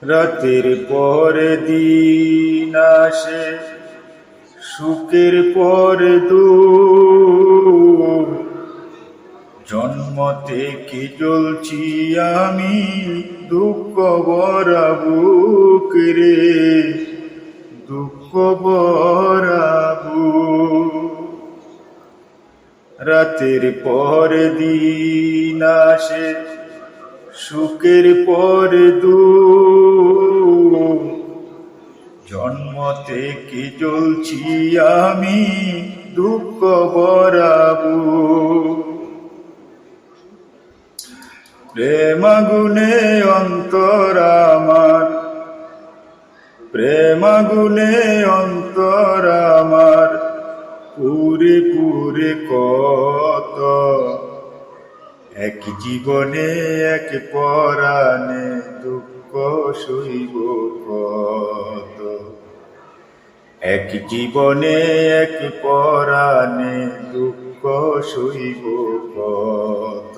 রাতের পর দিন আসে, সুখের পর দুঃখ, জন্ম থেকে জ্বলছি আমি দুঃখ ভরা বুক রে, দুঃখ ভরা বুক। রাতের পর দিন আসে, সুখের পর দুঃখ, জন্ম থেকে জ্বলছি আমি দুঃখ ভরা বুক। প্রেম আগুনে অন্তর আমার, প্রেম আগুনে অন্তর আমার, পুরে পুরে কত, এক জীবনে এক পরাণে দুঃখ সইব কত, এক জীবনে এক পরাণে দুঃখ সইব কত।